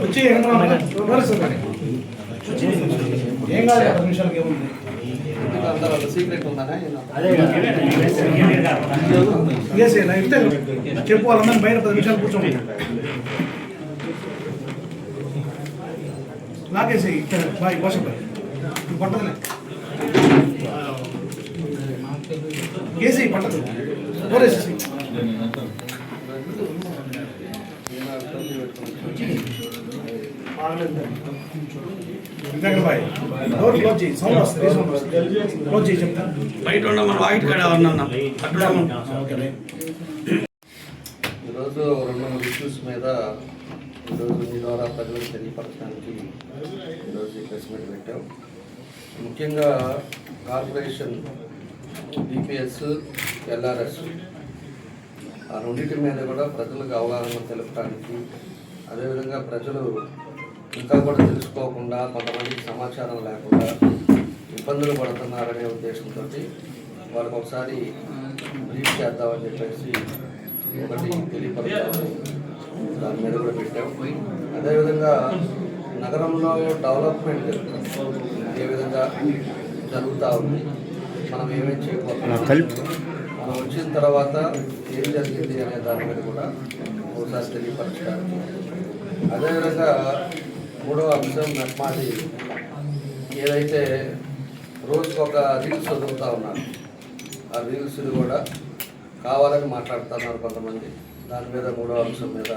వచ్చి ఏం కాదు 10 నిమిషాలకి ఏముంది సీక్రెట్ ఉందనే చెప్పు వాళ్ళందరినీ బయట 10 నిమిషాలు కూర్చోండి నాకేసి బాయ్ కోసం పట్టదులే ఏసీ పట్టదు డోరేసేసి డోర్ క్లోజ్ చేయి సౌండ్ వస్తుంది క్లోజ్ చేయి చెప్తా బయట ఉన్న మన వాయిట్ కాడ ఎవరన్నా ఈరోజు 2-3 ఇష్యూస్ మీద ఈరోజు మీ ద్వారా ప్రజలకు తెలియపరచడానికి ఈరోజు ఈ ప్రెస్ మీట్ పెట్టాం. ముఖ్యంగా కార్పొరేషన్ బీపీఎస్ ఎల్ఆర్ఎస్ ఆ రెండింటి మీద కూడా ప్రజలకు అవగాహన తెలపడానికి, అదేవిధంగా ప్రజలు ఇంకా కూడా తెలుసుకోకుండా కొంతమందికి సమాచారం లేకుండా ఇబ్బందులు పడుతున్నారనే ఉద్దేశంతో వాళ్ళకి ఒకసారి బ్రీఫ్ చేద్దామని చెప్పేసి ఒకటి తెలియపరచాలని దాని మీద కూడా పెట్టాం. అదేవిధంగా నగరంలో డెవలప్మెంట్ ఏ విధంగా జరుగుతూ ఉంది, మనం ఏమేమి చేయకపోతున్నాం, మనం వచ్చిన తర్వాత ఏం జరిగింది అనే దాని మీద కూడా ఒకసారి తెలియపరచడానికి, అదేవిధంగా 3వ అంశం నట్మాది ఏదైతే రోజుకు ఒక రీల్స్ చదువుతూ ఉన్నారు, ఆ రీల్స్ని కూడా కావాలని మాట్లాడుతున్నారు కొంతమంది. దాని మీద 3వ అంశం మీద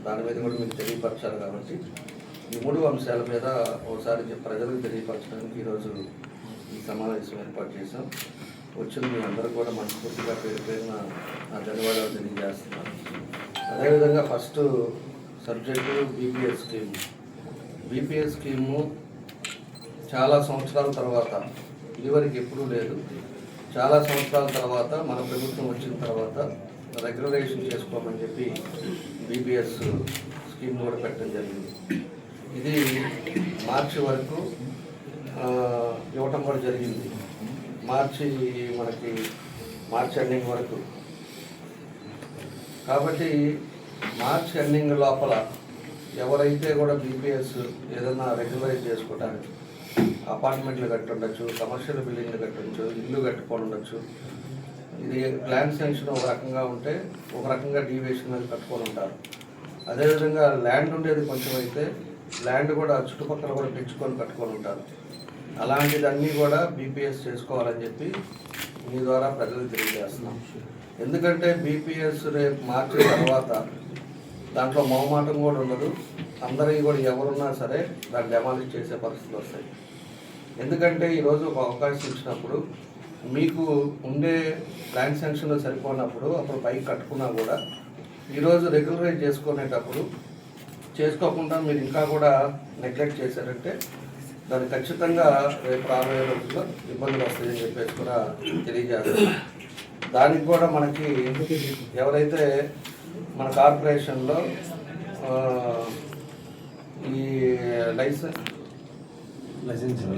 దాని మీద కూడా మీకు తెలియపరచాలి. కాబట్టి ఈ 3 అంశాల మీద ఒకసారి ప్రజలకు తెలియపరచడానికి ఈరోజు ఈ సమావేశం ఏర్పాటు చేశాం. వచ్చిన మీ అందరూ కూడా మనస్ఫూర్తిగా పేరున నా ధన్యవాదాలు తెలియజేస్తున్నాను. అదేవిధంగా first subject BPS scheme. BPS scheme చాలా సంవత్సరాల తర్వాత, ఇదివరకు ఎప్పుడూ లేదు, చాలా సంవత్సరాల తర్వాత మన ప్రభుత్వం వచ్చిన తర్వాత రెగ్యులరైజేషన్ చేసుకోమని చెప్పి బీపీఎస్ స్కీమ్ కూడా పెట్టడం జరిగింది. ఇది మార్చి వరకు ఇవ్వటం కూడా జరిగింది. మార్చి ఎండింగ్ వరకు. కాబట్టి మార్చి ఎండింగ్ లోపల ఎవరైతే కూడా బీపీఎస్ ఏదైనా రెగ్యులరైజ్ చేసుకోవడానికి అపార్ట్మెంట్లు కట్టుండొచ్చు, కమర్షియల్ బిల్డింగ్లు కట్టవచ్చు, ఇల్లు కట్టుకొని ఉండొచ్చు. ఇది ప్లాన్ శాంక్షన్ ఒక రకంగా ఉంటే ఒక రకంగా డీవియేషన్ మీద కట్టుకొని ఉంటారు. అదేవిధంగా ల్యాండ్ ఉండేది కొంచెం అయితే ల్యాండ్ కూడా చుట్టుపక్కల కూడా పెంచుకొని కట్టుకొని ఉంటారు. అలాంటిదన్నీ కూడా బీపీఎస్ చేసుకోవాలని చెప్పి మీ ద్వారా ప్రజలకు తెలియజేస్తున్నాం. ఎందుకంటే బీపీఎస్ రేపు మార్చిన తర్వాత దాంట్లో మొహమాటం కూడా ఉండదు. అందరికీ కూడా ఎవరున్నా సరే దాన్ని డెమాలిష్ చేసే పరిస్థితులు వస్తాయి. ఎందుకంటే ఈరోజు ఒక అవకాశం ఇచ్చినప్పుడు మీకు ఉండే ప్లాన్ శాంక్షన్లో సరిపోయినప్పుడు అప్పుడు పైకి కట్టుకున్నా కూడా ఈరోజు రెగ్యులరైజ్ చేసుకునేటప్పుడు చేసుకోకుండా మీరు ఇంకా కూడా నెగ్లెక్ట్ చేశారంటే దాన్ని ఖచ్చితంగా రేపు రాబోయే రోజుల్లో ఇబ్బందులు వస్తాయని చెప్పేసి కూడా తెలియజేస్తాం. దానికి కూడా మనకి ఎవరైతే మన కార్పొరేషన్లో ఈ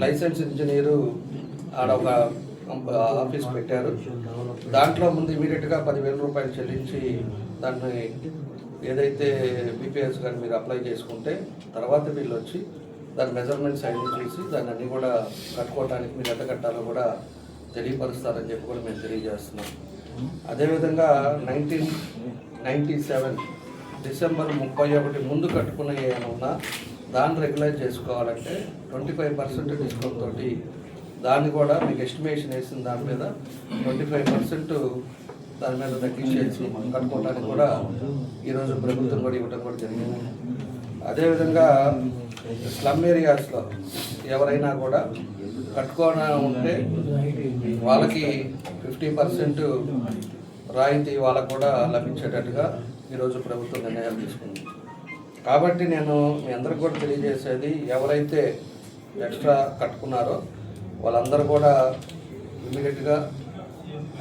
లైసెన్స్ ఇంజనీరు ఆడ ఒక ఆఫీస్ పెట్టారు. దాంట్లో ముందు ఇమీడియట్గా 10,000 రూపాయలు చెల్లించి దాన్ని ఏదైతే బీపీఎస్ కానీ మీరు అప్లై చేసుకుంటే తర్వాత వీళ్ళు వచ్చి దాని మెజర్మెంట్స్ అన్ని చూసి దాన్ని అన్నీ కూడా కట్టుకోవడానికి మీరు ఎంత కట్టాలో కూడా తెలియపరుస్తారని చెప్పి కూడా మేము తెలియజేస్తున్నాం. అదేవిధంగా 1997 డిసెంబర్ 31 ముందు కట్టుకున్న ఏమన్నా దాన్ని రెగ్యులైజ్ చేసుకోవాలంటే 25% డిస్కౌంట్ తోటి దాన్ని కూడా మీకు ఎస్టిమేషన్ వేసిన దాని మీద 25% దాని మీద తగ్గించేసి కట్టుకోవడానికి కూడా ఈరోజు ప్రభుత్వం కూడా ఇవ్వడం కూడా జరిగింది. అదేవిధంగా స్లమ్ ఏరియాస్లో ఎవరైనా కూడా కట్టుకోని ఉంటే వాళ్ళకి 50% రాయితీ వాళ్ళకు కూడా లభించేటట్టుగా ఈరోజు ప్రభుత్వం నిర్ణయాలు తీసుకుంది. కాబట్టి నేను మీ అందరికి కూడా తెలియజేసేది, ఎవరైతే ఎక్స్ట్రా కట్టుకున్నారో వాళ్ళందరూ కూడా ఇమీడియట్గా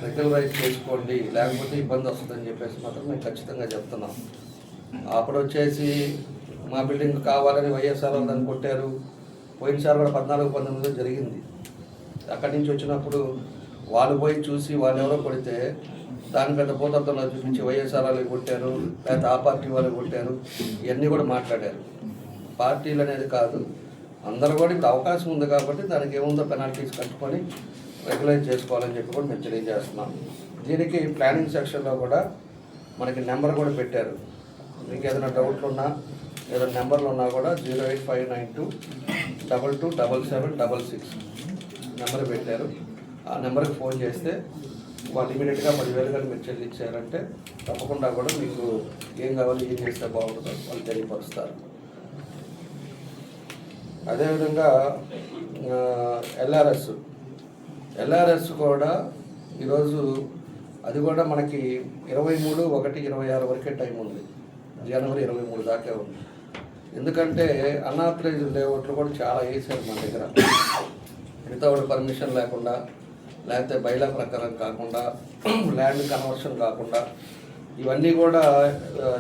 రెగ్యులరైజ్ చేసుకోండి, లేకపోతే ఇబ్బంది వస్తుందని చెప్పేసి మాత్రం మేము ఖచ్చితంగా చెప్తున్నాం. అప్పుడు వచ్చేసి మా బిల్డింగ్ కావాలని వైఎస్ఆర్ దాన్ని కొట్టారు. పోయినసారి కూడా 14-19 జరిగింది. అక్కడి నుంచి వచ్చినప్పుడు వాళ్ళు పోయి చూసి వాళ్ళు ఎవరో కొడితే దాని పెద్ద భూతత్వంలో చూపించి వైఎస్ఆర్ వాళ్ళు కొట్టారు, లేకపోతే ఆ పార్టీ వాళ్ళు కొట్టారు, ఇవన్నీ కూడా మాట్లాడారు. పార్టీలు అనేది కాదు, అందరూ కూడా ఇప్పుడు అవకాశం ఉంది కాబట్టి దానికి ఏముందో పెనాల్టీస్ కట్టుకొని రెగ్యులైజ్ చేసుకోవాలని చెప్పి కూడా మేము తెలియజేస్తున్నాం. దీనికి ప్లానింగ్ సెక్షన్లో కూడా మనకి నెంబర్ కూడా పెట్టారు. మీకు ఏదైనా డౌట్లు ఉన్నా ఏదైనా నెంబర్లు ఉన్నా కూడా 08592227766 నెంబర్ పెట్టారు. ఆ నెంబర్కి ఫోన్ చేస్తే వాళ్ళు ఇమీడియట్గా 10,000 కానీ మీరు చెల్లించారంటే తప్పకుండా కూడా మీకు ఏం కావాలి, ఏం చేస్తే బాగుంటుందో వాళ్ళు తెలియపరుస్తారు. అదేవిధంగా ఎల్ఆర్ఎస్ కూడా ఈరోజు అది కూడా మనకి 23/1/26 వరకే టైం ఉంది. జనవరి 23 దాకా ఉంది. ఎందుకంటే అన్ఆథరైజ్ లేఅవుట్లు కూడా చాలా వేసారు మన దగ్గర. వితౌట్ పర్మిషన్ లేకుండా, లేకపోతే బైలా ప్రకారం కాకుండా, ల్యాండ్ కన్వర్షన్ కాకుండా ఇవన్నీ కూడా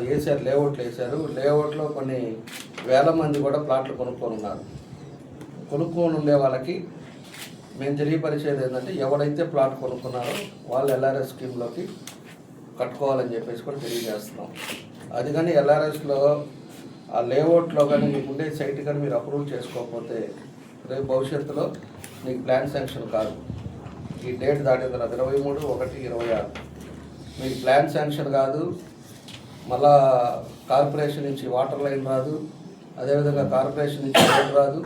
వేసారు, లేఅవుట్లు వేసారు. లేఅవుట్లో కొన్ని వేల మంది కూడా ప్లాట్లు కొనుక్కొని ఉన్నారు. కొనుక్కొని ఉండే వాళ్ళకి మేము తెలియపరిచేది ఏంటంటే ఎవరైతే ప్లాట్ కొనుక్కున్నారో వాళ్ళు ఎల్ఆర్ఎస్ స్కీమ్లోకి కట్టుకోవాలని చెప్పేసి కూడా తెలియజేస్తున్నాం. అది కానీ ఎల్ఆర్ఎస్లో ఆ లేఅవుట్లో కానీ మీకు ఉండే సైట్ కానీ మీరు అప్రూవ్ చేసుకోకపోతే రేపు భవిష్యత్తులో మీకు ప్లాన్ శాంక్షన్ కాదు. ఈ డేట్ దాటిన తర్వాత 23/1/26 మీకు ప్లాన్ శాంక్షన్ కాదు. మళ్ళా కార్పొరేషన్ నుంచి వాటర్ లైన్ రాదు, అదేవిధంగా కార్పొరేషన్ నుంచి రోడ్ రాదు,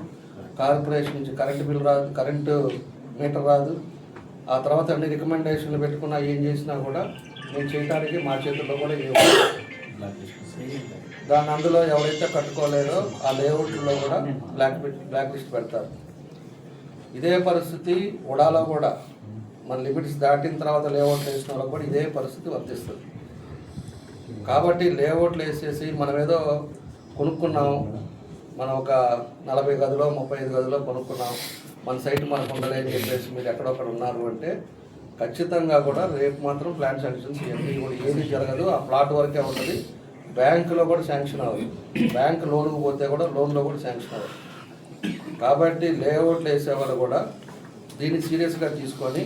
కార్పొరేషన్ నుంచి కరెంటు బిల్ రాదు, కరెంటు మీటర్ రాదు. ఆ తర్వాత అన్ని రికమెండేషన్లు పెట్టుకున్నా ఏం చేసినా కూడా మేము చేయడానికి మా చేతుల్లో కూడా దాన్ని అందులో ఎవరైతే కట్టుకోలేదో ఆ లేఅవుట్లో కూడా బ్లాక్ లిస్ట్ పెడతారు. ఇదే పరిస్థితి ఉడాలో కూడా మన లిమిట్స్ దాటిన తర్వాత లేఅవుట్లు వేసిన వాళ్ళకి కూడా ఇదే పరిస్థితి వర్తిస్తుంది. కాబట్టి లేఅవుట్లు వేసేసి మనం ఏదో కొనుక్కున్నాం, మనం ఒక 40 గదులో 35 గదులో కొనుక్కున్నాం, మన సైట్ మనకు ఉండలే అని చెప్పేసి మీరు ఎక్కడొక్కడ ఉన్నారు అంటే ఖచ్చితంగా కూడా రేపు మాత్రం ప్లాన్ శాంక్షన్స్ ఇవన్నీ కూడా ఏది జరగదు. ఆ ప్లాట్ వరకే ఉంటుంది. బ్యాంకులో కూడా శాంక్షన్ అవ్వదు. బ్యాంకు లోన్కి పోతే కూడా లోన్లో కూడా శాంక్షన్ అవ్వదు. కాబట్టి లేఅవుట్లు వేసేవాళ్ళు కూడా దీన్ని సీరియస్గా తీసుకొని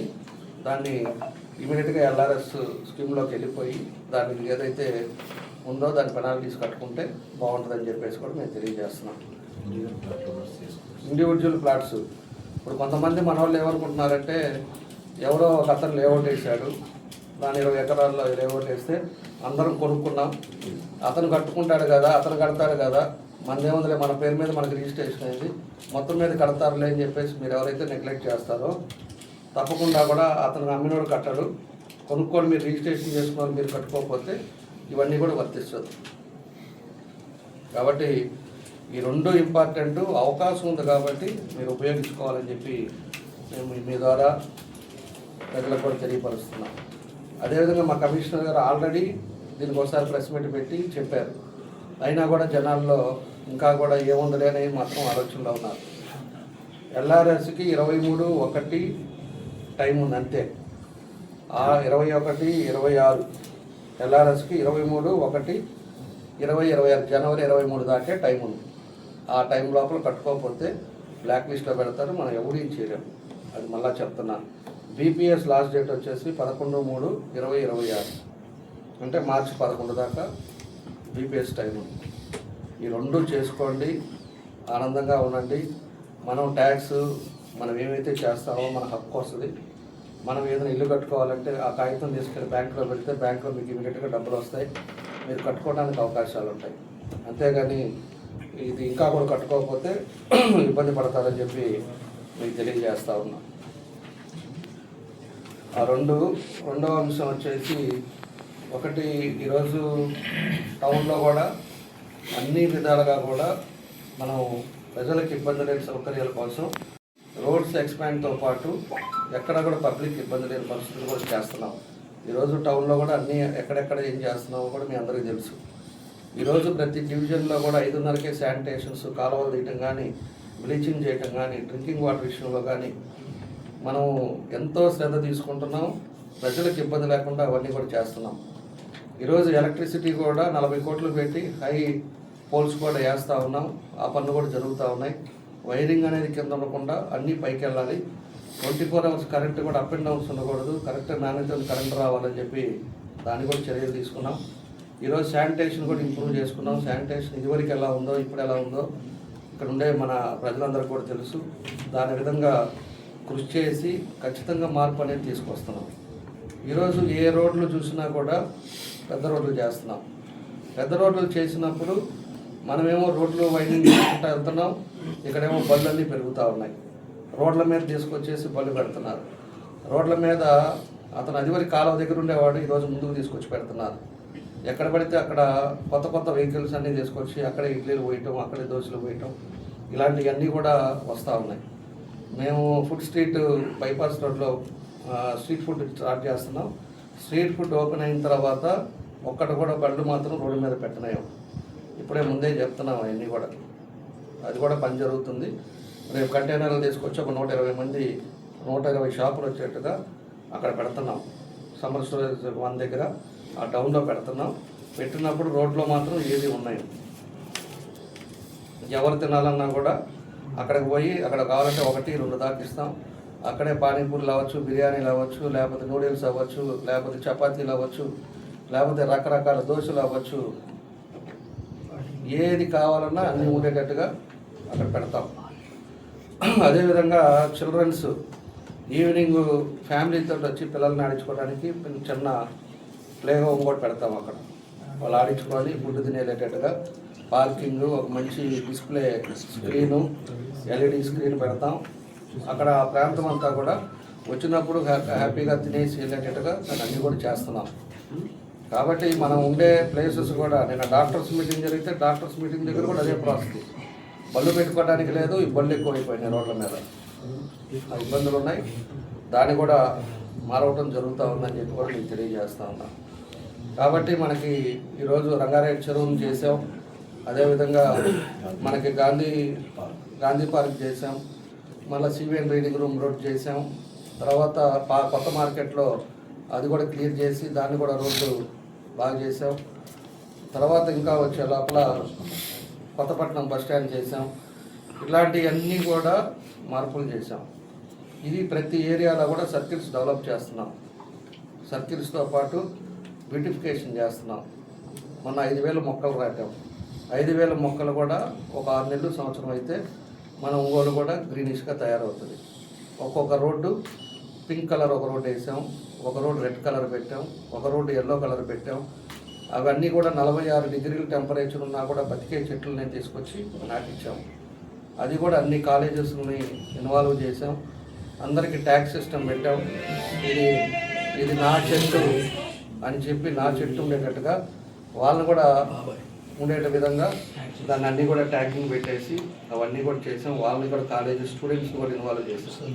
దాన్ని ఇమీడియట్గా ఎల్ఆర్ఎస్ స్కీమ్లోకి వెళ్ళిపోయి దానికి ఏదైతే ఉందో దాని పెనాల్టీస్ కట్టుకుంటే బాగుంటుందని చెప్పేసి కూడా మేము తెలియజేస్తున్నాం. ఇండివిజువల్ ప్లాట్స్ ఇప్పుడు కొంతమంది మన వాళ్ళు ఏమనుకుంటున్నారంటే ఎవరో ఒక అతను లేఅవుట్ వేసాడు, దాని 20 ఎకరాల్లో లేఅవుట్ వేస్తే అందరం కొనుక్కున్నాం, అతను కట్టుకుంటాడు కదా, అతను కడతాడు కదా, మనదేముందిలే మన పేరు మీద మనకి రిజిస్ట్రేషన్ అయింది, మొత్తం మీద కడతారులే అని చెప్పేసి మీరు ఎవరైతే నెగ్లెక్ట్ చేస్తారో తప్పకుండా కూడా అతను అమ్మినోడు కట్టడు. కొనుక్కొని మీరు రిజిస్ట్రేషన్ చేసుకుని మీరు కట్టుకోకపోతే ఇవన్నీ కూడా వర్తిస్తుంది. కాబట్టి ఈ రెండు ఇంపార్టెంట్. అవకాశం ఉంది కాబట్టి మీరు ఉపయోగించుకోవాలని చెప్పి మేము మీ ద్వారా ప్రజలకు కూడా తెలియపరుస్తున్నాం. అదేవిధంగా మా కమిషనర్ గారు ఆల్రెడీ దీనికి ఒకసారి ప్రెస్ మీట్ పెట్టి చెప్పారు. అయినా కూడా జనాల్లో ఇంకా కూడా ఏముందిలే అని మాత్రం ఆలోచనలో ఉన్నారు. ఎల్ఆర్ఎస్కి 23/1 టైం ఉంది అంతే. ఆ 21/26 ఎల్ఆర్ఎస్కి 23/1/2026 జనవరి 23 దాకే టైం ఉంది. ఆ టైం లోపల కట్టుకోకపోతే బ్లాక్ లిస్ట్లో పెడతారు, మనం ఎవరు ఏం చేయలేము. అది మళ్ళీ చెప్తున్నాను. బీపీఎస్ లాస్ట్ డేట్ వచ్చేసి 11/3/2026 అంటే మార్చి 11 దాకా బీపీఎస్ టైం ఉంది. ఈ రెండు చేసుకోండి, ఆనందంగా ఉండండి. మనం ట్యాక్స్ మనం ఏమైతే చేస్తామో మన హక్కు వస్తుంది. మనం ఏదైనా ఇల్లు కట్టుకోవాలంటే ఆ కాగితం తీసుకెళ్ళి బ్యాంకులో పెడితే బ్యాంకులో మీకు ఇమీడియట్గా డబ్బులు వస్తాయి, మీరు కట్టుకోవడానికి అవకాశాలు ఉంటాయి. అంతేగాని ఇది ఇంకా కూడా కట్టుకోకపోతే ఇబ్బంది పడతారని చెప్పి మీకు తెలియజేస్తూ ఉన్నాం. ఆ రెండవ అంశం వచ్చేసి ఒకటి, ఈరోజు టౌన్లో కూడా అన్ని విధాలుగా కూడా మనం ప్రజలకు ఇబ్బంది లేని సౌకర్యాల కోసం రోడ్స్ ఎక్స్పాండ్తో పాటు ఎక్కడ కూడా పబ్లిక్ ఇబ్బంది లేని పరిస్థితులు కూడా చేస్తున్నాం. ఈరోజు టౌన్లో కూడా అన్నీ ఎక్కడెక్కడ ఏం చేస్తున్నామో కూడా మీ అందరికీ తెలుసు. ఈరోజు ప్రతి డివిజన్లో కూడా 5:30కే శానిటేషన్స్, కాలువలు తీయటం కానీ, బ్లీచింగ్ చేయటం కానీ, డ్రింకింగ్ వాటర్ విషయంలో కానీ మనం ఎంతో శ్రద్ధ తీసుకుంటున్నాం. ప్రజలకు ఇబ్బంది లేకుండా అవన్నీ కూడా చేస్తున్నాం. ఈరోజు ఎలక్ట్రిసిటీ కూడా 40 కోట్లు పెట్టి హై పోల్స్ కూడా వేస్తూ ఉన్నాం. ఆ పనులు కూడా జరుగుతూ ఉన్నాయి. వైరింగ్ అనేది కింద ఉండకుండా అన్నీ పైకి వెళ్ళాలి. 24 అవర్స్ కరెంట్ కూడా అప్ అండ్ డౌన్స్ ఉండకూడదు, కరెక్ట్ నాణ్యత కరెంట్ రావాలని చెప్పి దాన్ని కూడా చర్యలు తీసుకున్నాం. ఈరోజు శానిటేషన్ కూడా ఇంప్రూవ్ చేసుకున్నాం. శానిటేషన్ ఇదివరకు ఎలా ఉందో ఇప్పుడు ఎలా ఉందో ఇక్కడ ఉండే మన ప్రజలందరికీ కూడా తెలుసు. దాని విధంగా కృషి చేసి ఖచ్చితంగా మార్పు అనేది తీసుకొస్తున్నాం. ఈరోజు ఏ రోడ్లు చూసినా కూడా పెద్ద రోడ్లు చేస్తున్నాం. పెద్ద రోడ్లు చేసినప్పుడు మనమేమో రోడ్లు వైండింగ్ చేసుకుంటూ వెళ్తున్నాం, ఇక్కడేమో బళ్ళన్నీ పెరుగుతూ ఉన్నాయి. రోడ్ల మీద తీసుకొచ్చేసి బళ్ళు పెడుతున్నారు. రోడ్ల మీద అతను అదివరకు కాలువ దగ్గర ఉండేవాడు, ఈరోజు ముందుకు తీసుకొచ్చి పెడుతున్నారు. ఎక్కడ పడితే అక్కడ కొత్త కొత్త వెహికల్స్ అన్నీ తీసుకొచ్చి అక్కడే ఇడ్లీలు పోయటం, అక్కడే దోశలు పోయటం, ఇలాంటివన్నీ కూడా వస్తూ ఉన్నాయి. మేము ఫుడ్ స్ట్రీట్ బైపాస్ రోడ్లో స్ట్రీట్ ఫుడ్ స్టార్ట్ చేస్తున్నాం. స్ట్రీట్ ఫుడ్ ఓపెన్ అయిన తర్వాత ఒక్కటి కూడా బళ్ళు మాత్రం రోడ్డు మీద పెట్టినాయి. ఇప్పుడే ముందే చెప్తున్నాం అవన్నీ కూడా, అది కూడా పని జరుగుతుంది. రేపు కంటైనర్లు తీసుకొచ్చి ఒక 120 మంది 120 షాపులు వచ్చేట్టుగా అక్కడ పెడుతున్నాం. సమ్మర్ స్టోరేజ్ 1 దగ్గర ఆ టౌన్లో పెడుతున్నాం. పెట్టినప్పుడు రోడ్లో మాత్రం ఏది ఉన్నాయి, ఎవరు తినాలన్నా కూడా అక్కడికి పోయి అక్కడ కావాలంటే 1-2 దాకా ఇస్తాం. అక్కడే పానీపూరీలు అవ్వచ్చు, బిర్యానీలు అవ్వచ్చు, లేకపోతే నూడిల్స్ అవ్వచ్చు, లేకపోతే చపాతీలు అవ్వచ్చు, లేకపోతే రకరకాల దోశలు అవ్వచ్చు, ఏది కావాలన్నా అన్నీ ఉండేటట్టుగా అక్కడ పెడతాం. అదేవిధంగా చిల్డ్రన్స్ ఈవినింగ్ ఫ్యామిలీతో వచ్చి పిల్లల్ని ఆడించుకోవడానికి చిన్న ప్లే హోమ్ కూడా పెడతాం. అక్కడ వాళ్ళు ఆడించుకొని ఫుడ్ తినేటట్టుగా పార్కింగ్, ఒక మంచి డిస్ప్లే స్క్రీను, ఎల్ఈడి స్క్రీన్ పెడతాం. అక్కడ ఆ ప్రాంతం అంతా కూడా వచ్చినప్పుడు హ్యాపీగా తినేసి వెళ్ళేటట్టుగా దాన్ని అన్నీ కూడా చేస్తున్నాం. కాబట్టి మనం ఉండే ప్లేసెస్ కూడా, నిన్న డాక్టర్స్ మీటింగ్ జరిగితే డాక్టర్స్ మీటింగ్ దగ్గర కూడా అదే ప్రాసెస్. బళ్ళు పెట్టుకోవడానికి లేదు, ఈ బళ్ళు ఎక్కువైపోయినాయి రోడ్ల మీద, ఆ ఇబ్బందులు ఉన్నాయి. దాన్ని కూడా మారవటం జరుగుతూ ఉందని చెప్పి కూడా నేను తెలియజేస్తూ ఉన్నాను. కాబట్టి మనకి ఈరోజు రంగారెడ్డి చెరువును చేసాం. అదేవిధంగా మనకి గాంధీ పార్క్ చేసాం. మళ్ళీ సివిఎన్ రీడింగ్ రూమ్ రోడ్ చేసాం. తర్వాత కొత్త మార్కెట్లో అది కూడా క్లియర్ చేసి దాన్ని కూడా రోడ్డు బాగా చేసాం. తర్వాత ఇంకా వచ్చే లోపల కొత్తపట్నం బస్ స్టాండ్ చేసాం. ఇలాంటివన్నీ కూడా మార్పులు చేసాం. ఇది ప్రతి ఏరియాలో కూడా సర్కిల్స్ డెవలప్ చేస్తున్నాం. సర్కిల్స్తో పాటు బ్యూటిఫికేషన్ చేస్తున్నాం. మొన్న 5,000 మొక్కలు రాటాం. 5,000 మొక్కలు కూడా ఒక 6 నెలలు సంవత్సరం అయితే మన ఒంగోలు కూడా గ్రీనిష్గా తయారవుతుంది. ఒక్కొక్క రోడ్డు పింక్ కలర్ ఒక రోడ్డు వేసాం, ఒక రోడ్డు రెడ్ కలర్ పెట్టాం, ఒక రోడ్డు ఎల్లో కలర్ పెట్టాం. అవన్నీ కూడా 46 డిగ్రీల టెంపరేచర్ ఉన్నా కూడా బతికే చెట్లని తీసుకొచ్చి నాటించాం. అది కూడా అన్ని కాలేజెస్ని ఇన్వాల్వ్ చేసాం. అందరికీ ట్యాక్స్ సిస్టమ్ పెట్టాం. ఇది నా చెట్టు అని చెప్పి నా చెట్టు ఉండేటట్టుగా వాళ్ళని కూడా ఉండేట విధంగా దాన్ని అన్నీ కూడా ట్యాగింగ్ పెట్టేసి అవన్నీ కూడా చేసాం. వాళ్ళని కూడా కాలేజీ స్టూడెంట్స్ని కూడా ఇన్వాల్వ్ చేసేసాం.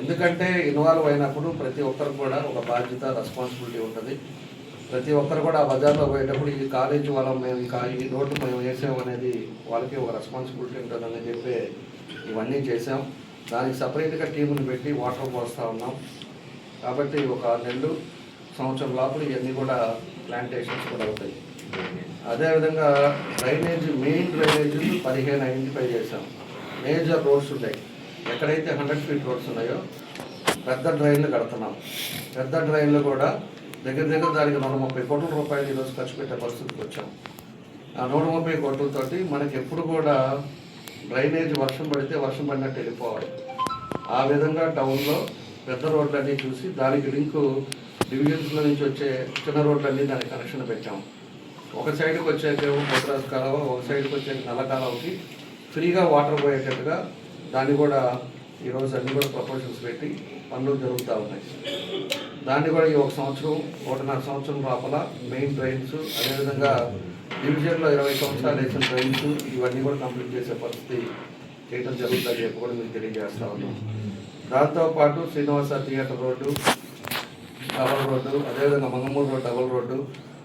ఎందుకంటే ఇన్వాల్వ్ అయినప్పుడు ప్రతి ఒక్కరికి కూడా ఒక బాధ్యత, రెస్పాన్సిబిలిటీ ఉంటుంది. ప్రతి ఒక్కరు కూడా ఆ బజార్లో పోయేటప్పుడు ఈ కాలేజీ వాళ్ళం మేము ఈ రోడ్డు మేము వేసాం అనేది వాళ్ళకి ఒక రెస్పాన్సిబిలిటీ ఉంటుందని చెప్పి ఇవన్నీ చేసాం. దానికి సపరేట్గా టీముని పెట్టి వాటర్ పోస్తూ ఉన్నాం. కాబట్టి ఒక 6 నెలలు సంవత్సరం లోపల ఇవన్నీ కూడా ప్లాంటేషన్స్ కూడా అవుతాయి. అదేవిధంగా డ్రైనేజ్, మెయిన్ డ్రైనేజ్ 15 ఐడెంటిఫై చేసాం. మేజర్ రోడ్స్ ఉంటాయి, ఎక్కడైతే 100 ఫీట్ రోడ్స్ ఉన్నాయో పెద్ద డ్రైన్లు కడుతున్నాం. పెద్ద డ్రైన్లు కూడా దగ్గర దానికి 130 కోట్ల రూపాయలు ఈరోజు ఖర్చు పెట్టే పరిస్థితికి వచ్చాం. ఆ 130 కోట్లతోటి మనకి ఎప్పుడు కూడా డ్రైనేజ్ వర్షం పడినట్టు వెళ్ళిపోవాలి. ఆ విధంగా టౌన్లో పెద్ద రోడ్లన్నీ చూసి దానికి లింకు డివిజన్స్లో నుంచి వచ్చే చిన్న రోడ్లన్నీ దానికి కనెక్షన్ పెట్టాం. ఒక సైడ్కి వచ్చేకేమో కొత్తరాజు కాలువ, ఒక సైడ్కి వచ్చే నల్ల కాలువకి ఫ్రీగా వాటర్ పోయేటట్టుగా దాన్ని కూడా ఈరోజు అన్నీ కూడా ప్రపోజల్స్ పెట్టి పనులు జరుగుతూ ఉన్నాయి. దాన్ని కూడా ఈ 1 సంవత్సరం 1.5 సంవత్సరం లోపల మెయిన్ డ్రైన్స్, అదేవిధంగా డివిజన్లో 20 సంవత్సరాలు వేసిన డ్రైన్స్ ఇవన్నీ కూడా కంప్లీట్ చేసే పరిస్థితి చేయడం జరుగుతుందని చెప్పి కూడా మీకు తెలియజేస్తూ ఉన్నాం. దాంతోపాటు Srinivasa theatre road double road, అదేవిధంగా Mangamuru road double road,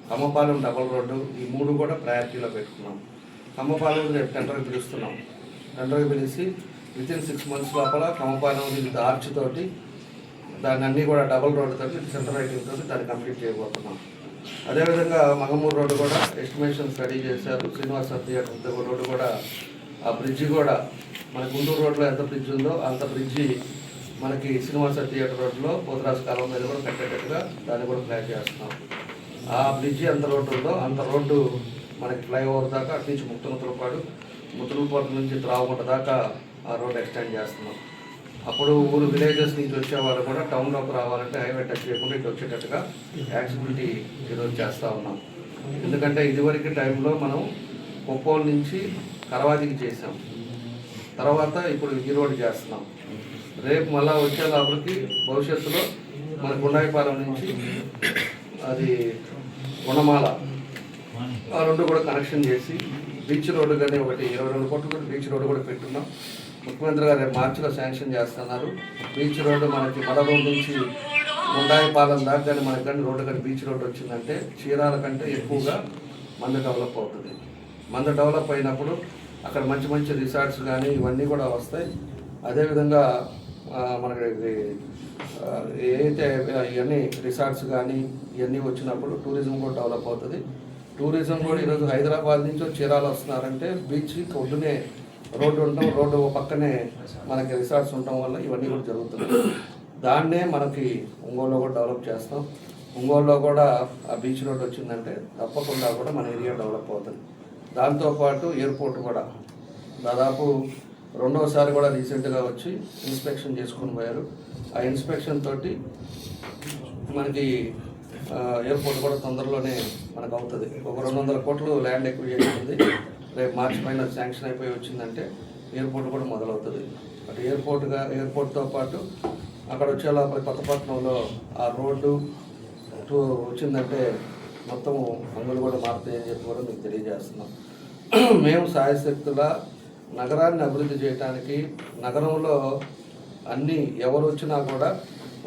Kammapalem double road, ఈ 3 కూడా ప్రయారిటీలో పెట్టుకున్నాం. కమ్మపాలెం రేపు టెండర్కి పిలుస్తున్నాం. టెండర్కి పిలిచి వితిన్ 6 months లోపల కమ్మపాలెం విత్ ఆర్చ్ తోటి దాన్ని అన్నీ కూడా డబల్ రోడ్డు తోటి సెంటర్ రైటింగ్ తోటి దాన్ని కంప్లీట్ చేయబోతున్నాం. అదేవిధంగా మంగమూరు రోడ్డు కూడా ఎస్టిమేషన్ స్టడీ చేశారు. శ్రీనివాస థియేటర్ రోడ్డు కూడా ఆ బ్రిడ్జి కూడా మన గుంటూరు రోడ్లో ఎంత బ్రిడ్జ్ ఉందో అంత బ్రిడ్జి మనకి శ్రీనివాస థియేటర్ రోడ్లో పోతరాజు కాలం మీద కూడా కట్టేటట్టుగా దాన్ని కూడా ప్లాన్ చేస్తున్నాం. ఆ బ్రిడ్జి ఎంత రోడ్డు ఉందో అంత రోడ్డు మనకి ఫ్లైఓవర్ దాకా అటు నుంచి ముత్తలపాటు నుంచి త్రాగుంట దాకా ఆ రోడ్డు ఎక్స్టెండ్ చేస్తున్నాం. అప్పుడు ఊరు విలేజెస్ నుంచి వచ్చేవాళ్ళు కూడా టౌన్లోకి రావాలంటే హైవే టచ్ చేయకుండా ఇటు వచ్చేటట్టుగా యాక్సిబిలిటీ ఈరోజు చేస్తూ ఉన్నాం. ఎందుకంటే ఇదివరకు టైంలో మనం కొప్పోల నుంచి కరవాదికి చేసాం, తర్వాత ఇప్పుడు ఈ రోడ్డు చేస్తున్నాం. రేపు మళ్ళా వచ్చే లోపలికి భవిష్యత్తులో మన గుండాయిపాలెం నుంచి అది గుణమాల ఆ రెండు కూడా కనెక్షన్ చేసి బీచ్ రోడ్డు కానీ ఒకటి 22 కోట్ల బీచ్ రోడ్డు కూడా పెట్టున్నాం. ముఖ్యమంత్రి గారు రేపు మార్చిలో శాంక్షన్ చేస్తున్నారు. బీచ్ రోడ్డు మనకి మలగూరు నుంచి గుండాయిపాలెం దాకా కానీ మనకి కానీ రోడ్డు కానీ బీచ్ రోడ్డు వచ్చిందంటే చీరాల కంటే ఎక్కువగా మంద డెవలప్ అవుతుంది. మంద డెవలప్ అయినప్పుడు అక్కడ మంచి మంచి రిసార్ట్స్ కానీ ఇవన్నీ కూడా వస్తాయి. అదేవిధంగా మనకి ఏదైతే ఇవన్నీ రిసార్ట్స్ కానీ ఇవన్నీ వచ్చినప్పుడు టూరిజం కూడా డెవలప్ అవుతుంది. టూరిజం కూడా ఈరోజు హైదరాబాద్ నుంచి చీరాల వస్తున్నారంటే బీచ్కి ఒడ్డునే రోడ్డు ఉండటం, రోడ్డు పక్కనే మనకి రిసార్ట్స్ ఉండటం వల్ల ఇవన్నీ కూడా జరుగుతున్నాయి. దాన్నే మనకి ఒంగోలులో కూడా డెవలప్ చేస్తాం. ఒంగోలులో కూడా ఆ బీచ్ రోడ్ వచ్చిందంటే తప్పకుండా కూడా మన ఏరియా డెవలప్ అవుతుంది. దాంతోపాటు ఎయిర్పోర్ట్ కూడా దాదాపు రెండోసారి కూడా రీసెంట్గా వచ్చి ఇన్స్పెక్షన్ చేసుకుని పోయారు. ఆ ఇన్స్పెక్షన్ తోటి మనకి ఎయిర్పోర్ట్ కూడా తొందరలోనే మనకు అవుతుంది. ఒక 200 కోట్లు ల్యాండ్ ఎక్విజిషన్ ఉంది. రేపు మార్చి పైన శాంక్షన్ అయిపోయి వచ్చిందంటే ఎయిర్పోర్ట్ కూడా మొదలవుతుంది. అటు ఎయిర్పోర్ట్తో పాటు అక్కడ వచ్చే లోపల కొత్తపట్నంలో ఆ రోడ్డు వచ్చిందంటే మొత్తం అంగులు కూడా మారుతాయని చెప్పి కూడా మీకు తెలియజేస్తున్నాం. మేము సాయశక్తుల నగరాన్ని అభివృద్ధి చేయడానికి నగరంలో అన్నీ ఎవరు వచ్చినా కూడా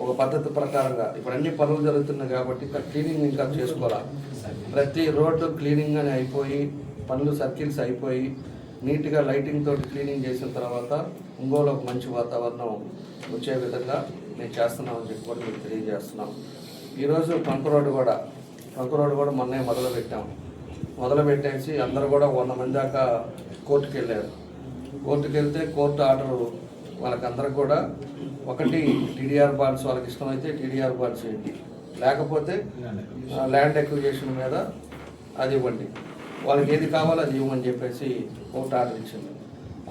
ఒక పద్ధతి ప్రకారంగా ఇప్పుడు అన్ని పనులు జరుగుతున్నాయి కాబట్టి ఇక్కడ క్లీనింగ్ ఇంకా చేసుకోవాలి. ప్రతి రోడ్డు క్లీనింగ్ అని అయిపోయి పనులు సర్కిల్స్ అయిపోయి నీట్గా లైటింగ్ తోటి క్లీనింగ్ చేసిన తర్వాత ఒంగోలు ఒక మంచి వాతావరణం వచ్చే విధంగా నేను చేస్తున్నామని చెప్పి కూడా మీకు తెలియజేస్తున్నాం. ఈరోజు ట్రంక్ రోడ్డు కూడా మొన్నే మొదలుపెట్టేసి అందరూ కూడా 100 మంది దాకా కోర్టుకు వెళ్ళారు. కోర్టుకు వెళ్తే కోర్టు ఆర్డరు వాళ్ళకందరికి కూడా ఒకటి టీడీఆర్ బాండ్స్ వాళ్ళకి ఇష్టమైతే టీడీఆర్ బాండ్స్ ఇవ్వండి, లేకపోతే ల్యాండ్ ఎక్విజిషన్ మీద అది ఇవ్వండి, వాళ్ళకి ఏది కావాలో అది ఇవ్వమని చెప్పేసి కోర్టు ఆర్డర్ ఇచ్చింది.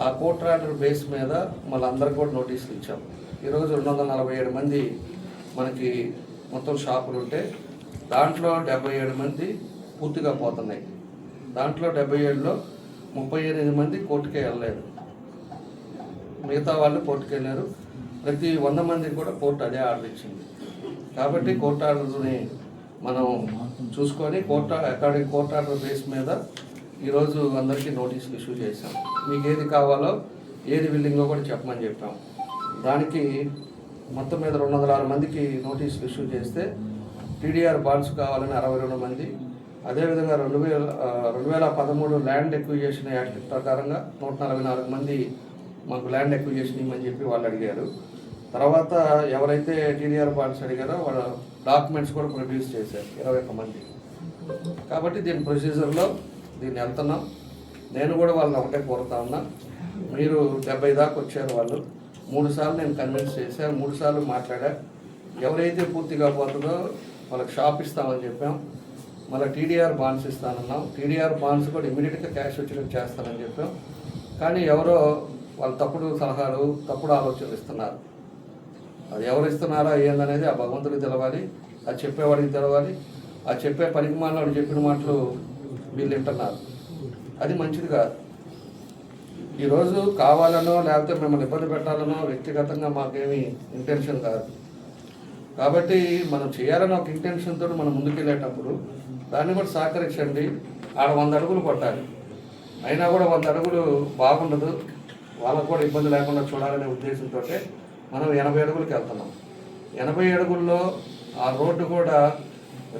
ఆ కోర్టు ఆర్డర్ బేస్ మీద మళ్ళీ అందరికి కూడా నోటీసులు ఇచ్చాం. ఈరోజు 247 మంది మనకి మొత్తం షాపులు ఉంటే దాంట్లో 77 మంది పూర్తిగా పోతున్నాయి. దాంట్లో 77లో 38 మంది కోర్టుకే వెళ్ళలేదు, మిగతా వాళ్ళు కోర్టుకు వెళ్ళారు. ప్రతి 100 మందికి కూడా కోర్టు అదే ఆర్డర్ ఇచ్చింది. కాబట్టి కోర్టు ఆర్డర్ని మనం చూసుకొని కోర్టు ఆర్డర్ బేస్ మీద ఈరోజు అందరికీ నోటీసులు ఇష్యూ చేశాం. మీకు ఏది కావాలో ఏది బిల్డింగో కూడా చెప్పమని చెప్పాం. దానికి మొత్తం మీద 206 మందికి నోటీసులు ఇష్యూ చేస్తే టీడీఆర్ బాండ్స్ కావాలని 62 మంది, అదేవిధంగా 2013 ల్యాండ్ ఎక్విజిషన్ యాక్ట్ ప్రకారంగా 144 మంది మాకు ల్యాండ్ ఎక్విజిషన్ ఇవ్వమని చెప్పి వాళ్ళు అడిగారు. తర్వాత ఎవరైతే టీడీఆర్ బాండ్స్ అడిగారో వాళ్ళ డాక్యుమెంట్స్ కూడా ప్రొడ్యూస్ చేశారు 21 మంది. కాబట్టి దీని ప్రొసీజర్లో దీన్ని వెళ్తున్నాం. నేను కూడా వాళ్ళని ఒకటే కోరుతా ఉన్నా, మీరు 70 దాకా వచ్చారు. వాళ్ళు 3 సార్లు నేను కన్విన్స్ చేశాను, 3 సార్లు మాట్లాడా. ఎవరైతే పూర్తిగా పోతుందో వాళ్ళకి షాప్ ఇస్తామని చెప్పాం. మళ్ళీ టీడీఆర్ బాండ్స్ ఇస్తానన్నాం. టీడీఆర్ బాండ్స్ కూడా ఇమీడియట్గా క్యాష్ వచ్చేటట్టు చేస్తానని చెప్పాం. కానీ ఎవరో వాళ్ళు తప్పుడు సలహాలు, తప్పుడు ఆలోచనలు ఇస్తున్నారు. అది ఎవరు ఇస్తున్నారా ఏందనేది ఆ భగవంతుడికి తెలవాలి, అది చెప్పేవాడికి తెలవాలి. ఆ చెప్పే పనికి మాలినవాడు చెప్పిన మాటలు వీళ్ళు వింటున్నారు. అది మంచిది కాదు. ఈరోజు కావాలనో లేకపోతే మిమ్మల్ని ఇబ్బంది పెట్టాలనో వ్యక్తిగతంగా మాకేమీ ఇంటెన్షన్ కాదు. కాబట్టి మనం చేయాలని ఒక ఇంటెన్షన్తో మనం ముందుకెళ్ళేటప్పుడు దాన్ని కూడా సహకరించండి. ఆడ 100 అడుగులు కొట్టాలి, అయినా కూడా 100 అడుగులు బాగుండదు, వాళ్ళకు కూడా ఇబ్బంది లేకుండా చూడాలనే ఉద్దేశంతో మనం 80 అడుగులకి వెళ్తున్నాం. 80 అడుగుల్లో ఆ రోడ్డు కూడా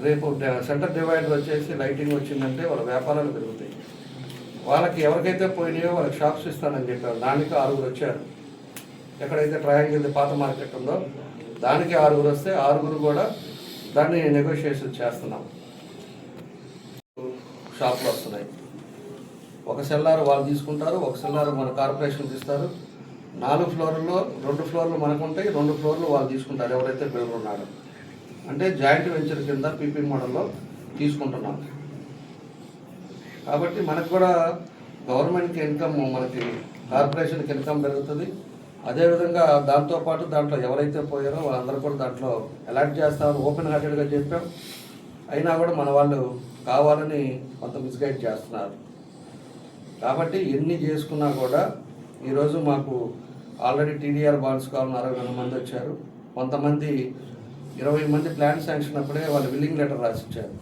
రేపు సెంటర్ డివైడర్ వచ్చేసి లైటింగ్ వచ్చిందంటే వాళ్ళ వ్యాపారాలు పెరుగుతాయి. వాళ్ళకి ఎవరికైతే పోయినాయో వాళ్ళకి షాప్స్ ఇస్తానని చెప్పారు. దానికి 6 వచ్చారు. ఎక్కడైతే ట్రయాంగిల్ పాత మార్కెట్ ఉందో దానికి 6 వస్తే 6 కూడా దాన్ని నెగోషియేషన్ చేస్తున్నాం. షాపులు వస్తున్నాయి. ఒక సెల్లార్ వాళ్ళు తీసుకుంటారు, ఒక సెల్లార్ మన కార్పొరేషన్కి ఇస్తారు, 4 ఫ్లోర్లో 2 ఫ్లోర్లు మనకు ఉంటాయి, 2 ఫ్లోర్లు వాళ్ళు తీసుకుంటారు ఎవరైతే బిల్డర్ ఉన్నాడో. అంటే జాయింట్ వెంచర్ కింద పీపీ మోడల్లో తీసుకుంటున్నాం. కాబట్టి మనకు కూడా గవర్నమెంట్కి ఇన్కమ్, మనకి కార్పొరేషన్కి ఇన్కమ్ పెరుగుతుంది. అదేవిధంగా దాంతోపాటు దాంట్లో ఎవరైతే పోయారో వాళ్ళందరూ కూడా దాంట్లో అలాట్ చేస్తామని ఓపెన్ హార్టెడ్గా చెప్పాం. అయినా కూడా మన వాళ్ళు కావాలని కొంత మిస్గైడ్ చేస్తున్నారు. కాబట్టి ఎన్ని చేసుకున్నా కూడా ఈరోజు మాకు ఆల్రెడీ టీడీఆర్ బాండ్స్ కావాలని 62 మంది వచ్చారు. కొంతమంది 20 మంది ప్లాన్ శాంక్షన్ అప్పుడే వాళ్ళు విల్లింగ్ లెటర్ రాసిచ్చారు.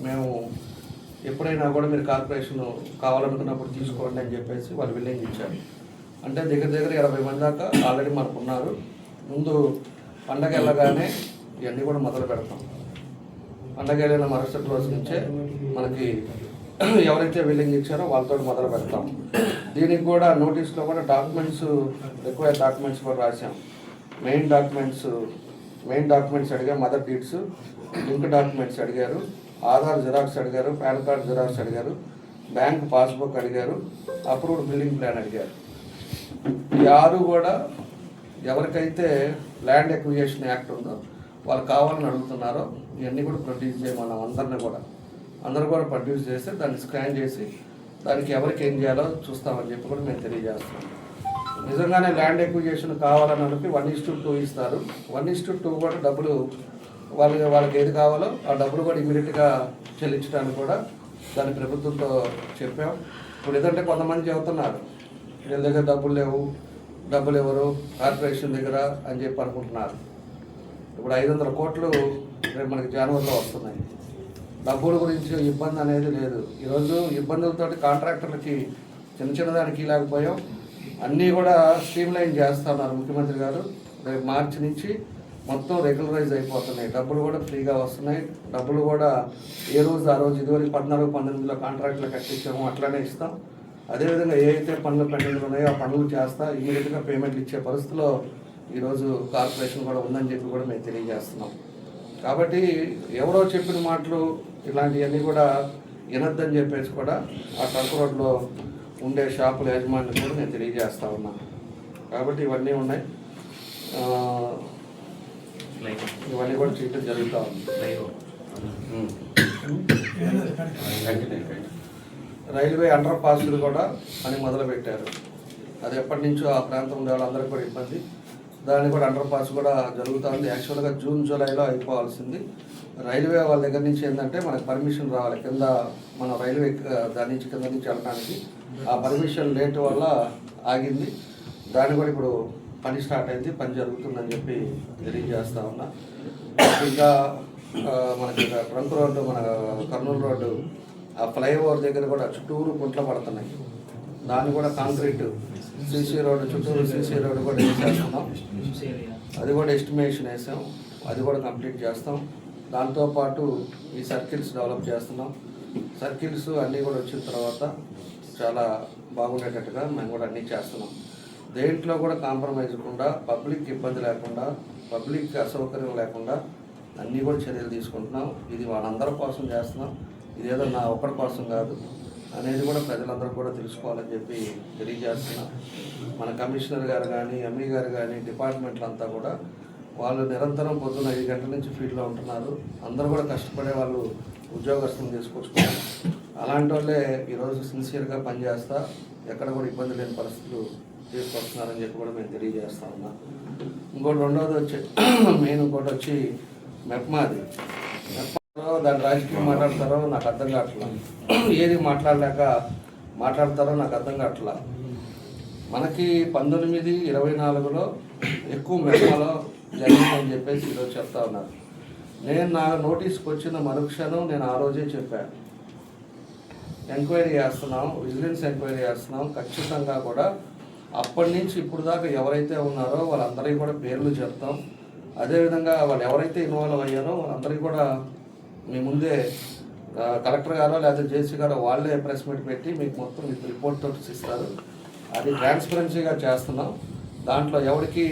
మేము ఎప్పుడైనా కూడా మీరు కార్పొరేషన్ కావాలనుకున్నప్పుడు తీసుకోండి అని చెప్పేసి వాళ్ళు విల్లింగ్ ఇచ్చారు. అంటే దగ్గర 20 మంది దాకా ఆల్రెడీ మనకు ఉన్నారు. ముందు పండగ వెళ్ళగానే ఇవన్నీ కూడా మొదలు పెడతాం. పండగ వెళ్ళిన మరుసటి రోజు నుంచే మనకి ఎవరైతే విల్లింగ్ ఇచ్చారో వాళ్ళతో మొదలు పెడతాం. దీనికి కూడా నోటీస్లో కూడా డాక్యుమెంట్స్, రిక్వైర్డ్ డాక్యుమెంట్స్ కూడా రాసాం. మెయిన్ డాక్యుమెంట్స్ అడిగారు, మదర్ డీడ్స్, లింక్ డాక్యుమెంట్స్ అడిగారు, ఆధార్ జిరాక్స్ అడిగారు, పాన్ కార్డ్ జిరాక్స్ అడిగారు, బ్యాంక్ పాస్బుక్ అడిగారు, అప్రూవ్డ్ బిల్డింగ్ ప్లాన్ అడిగారు. ఈ 6 కూడా ఎవరికైతే ల్యాండ్ ఎక్విజిషన్ యాక్ట్ ఉందో వాళ్ళు కావాలని అడుగుతున్నారో ఇవన్నీ కూడా ప్రొడ్యూస్ చేయమన్నాం. అందరూ కూడా ప్రొడ్యూస్ చేస్తే దాన్ని స్కాన్ చేసి దానికి ఎవరికి ఏం చేయాలో చూస్తామని చెప్పి కూడా మేము తెలియజేస్తాం. నిజంగానే ల్యాండ్ ఎక్విజిషన్ కావాలని అడిగి 1:2 ఇస్తారు. 1:2 కూడా డబ్బులు వాళ్ళకి ఏది కావాలో ఆ డబ్బులు కూడా ఇమీడియట్గా చెల్లించడానికి కూడా దాని ప్రభుత్వంతో చెప్పాం. ఇప్పుడు ఏదంటే కొంతమంది చెబుతున్నారు వీళ్ళ దగ్గర డబ్బులు ఎవరు కార్పొరేషన్ దగ్గర అని చెప్పి అనుకుంటున్నారు. ఇప్పుడు 500 కోట్లు రేపు మనకి జనవరిలో వస్తున్నాయి. డబ్బుల గురించి ఇబ్బంది అనేది లేదు. ఈరోజు ఇబ్బందులతోటి కాంట్రాక్టర్లకి చిన్నదానికి లేకపోయాం. అన్నీ కూడా స్ట్రీమ్లైన్ చేస్తున్నారు ముఖ్యమంత్రి గారు. రేపు మార్చి నుంచి మొత్తం రెగ్యులరైజ్ అయిపోతున్నాయి. డబ్బులు కూడా ఫ్రీగా వస్తున్నాయి. డబ్బులు కూడా ఏ రోజు ఆ రోజు ఇదివరకు 14-18లో కాంట్రాక్టులు కట్టించాము అట్లానే ఇస్తాం. అదేవిధంగా ఏ అయితే పనులు పెండింగ్ ఉన్నాయో ఆ పనులు చేస్తా ఇమీడియట్గా పేమెంట్లు ఇచ్చే పరిస్థితిలో ఈరోజు కార్పొరేషన్ కూడా ఉందని చెప్పి కూడా మేము తెలియజేస్తున్నాం. కాబట్టి ఎవరో చెప్పిన మాటలు ఇలాంటివన్నీ కూడా వినొద్దని చెప్పేసి కూడా ఆ ట్రంక్ రోడ్లో ఉండే షాపుల యజమాని కూడా నేను తెలియజేస్తా ఉన్నాను. కాబట్టి ఇవన్నీ ఉన్నాయి, ఇవన్నీ కూడా చేయటం జరుగుతూ ఉంది. రైల్వే అండర్ పాస్లు కూడా అని మొదలుపెట్టారు. అది ఎప్పటి నుంచో ఆ ప్రాంతంలో వాళ్ళందరికీ కూడా ఇబ్బంది. దాన్ని కూడా అండర్ పాస్ కూడా జరుగుతుంది. యాక్చువల్గా జూన్ జూలైలో అయిపోవాల్సింది. రైల్వే వాళ్ళ దగ్గర నుంచి ఏంటంటే మనకు పర్మిషన్ రావాలి కింద మన రైల్వే దాని నుంచి కింద నుంచి వెళ్ళడానికి. ఆ పర్మిషన్ లేట్ వల్ల ఆగింది. దాన్ని కూడా ఇప్పుడు పని స్టార్ట్ అయింది, పని జరుగుతుందని చెప్పి తెలియజేస్తా ఉన్నా. ఇంకా మనకి ట్రంక్ రోడ్డు, మన కర్నూలు రోడ్డు ఆ ఫ్లైఓవర్ దగ్గర కూడా చుట్టూరు గుంటలు పడుతున్నాయి. దాన్ని కూడా కాంక్రీట్ సీసీ రోడ్డు చుట్టూరు సీసీ రోడ్డు కూడా వేసేస్తున్నాం. అది కూడా ఎస్టిమేషన్ వేసాం, అది కూడా కంప్లీట్ చేస్తాం. దాంతోపాటు ఈ సర్కిల్స్ డెవలప్ చేస్తున్నాం. సర్కిల్స్ అన్నీ కూడా వచ్చిన తర్వాత చాలా బాగుండేటట్టుగా మేము కూడా అన్నీ చేస్తున్నాం. దేంట్లో కూడా కాంప్రమైజ్ లేకుండా, పబ్లిక్ ఇబ్బంది లేకుండా, పబ్లిక్ అసౌకర్యం లేకుండా అన్నీ కూడా చర్యలు తీసుకుంటున్నాం. ఇది వాళ్ళందరి కోసం చేస్తున్నాం, ఇదేదో నా ఒక్కడి కోసం కాదు అనేది కూడా ప్రజలందరూ కూడా తెలుసుకోవాలని చెప్పి తెలియజేస్తున్నాం. మన కమిషనర్ గారు కానీ, ఎంఈ గారు కానీ, డిపార్ట్మెంట్లు అంతా కూడా వాళ్ళు నిరంతరం పొద్దున్న 5 గంటల నుంచి ఫీల్డ్లో ఉంటున్నారు. అందరూ కూడా కష్టపడే వాళ్ళు ఉద్యోగస్తులను తీసుకొచ్చుకున్నారు. అలాంటి వాళ్ళే ఈరోజు సిన్సియర్గా పనిచేస్తా ఎక్కడ కూడా ఇబ్బంది లేని పరిస్థితులు తీసుకొస్తున్నారని చెప్పి కూడా మేము తెలియజేస్తా ఉన్నాం. ఇంకోటి రెండోది వచ్చి మెయిన్ ఇంకోటి వచ్చి మెప్మాది. దాని రాజకీయం మాట్లాడతారో నాకు అర్థం కావట్లా, ఏది మాట్లాడతారో నాకు అర్థం కావట్లా. మనకి 1924లో ఎక్కువ మెప్మాలో జరిగిందని చెప్పేసి ఈరోజు చెప్తా ఉన్నారు. నేను నా నోటీస్కి వచ్చిన మరుక్షణం నేను ఆ రోజే చెప్పాను, ఎంక్వైరీ చేస్తున్నాం, విజిలెన్స్ ఎంక్వైరీ చేస్తున్నాం. ఖచ్చితంగా కూడా అప్పటి నుంచి ఇప్పుడు దాకా ఎవరైతే ఉన్నారో వాళ్ళందరికీ కూడా పేర్లు చెప్తాం. అదేవిధంగా వాళ్ళు ఎవరైతే ఇన్వాల్వ్ అయ్యారో వాళ్ళందరికీ కూడా మీ ముందే కలెక్టర్ గారో లేదా జేసీ గారో వాళ్ళే ప్రెస్ మీట్ పెట్టి మీకు మొత్తం మీకు రిపోర్ట్ తోటి ఇస్తారు. అది ట్రాన్స్పరెన్సీగా చేస్తున్నాం. దాంట్లో ఎవరికి